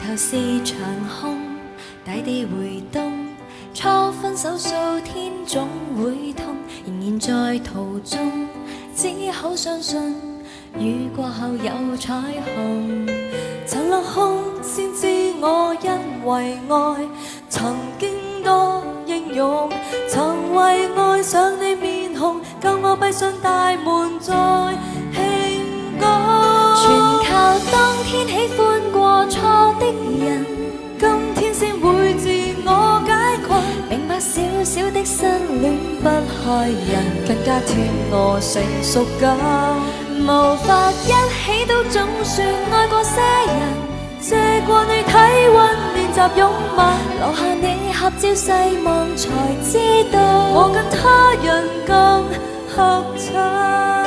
頭是長空，大地會動，初分手數天總會痛，仍然在途中，只好相信雨過後有彩虹。曾落空先知我因為愛曾經多英勇，曾為愛上你面紅，救我閉上大門再慶功。全靠當天喜歡過錯的人，今天先會自我解困，明白小小的失戀不害人，更加添我成熟感。無法一起都總算愛過些人，借過你體溫練習擁吻，留下你合照細望才知道我跟他人更合襯。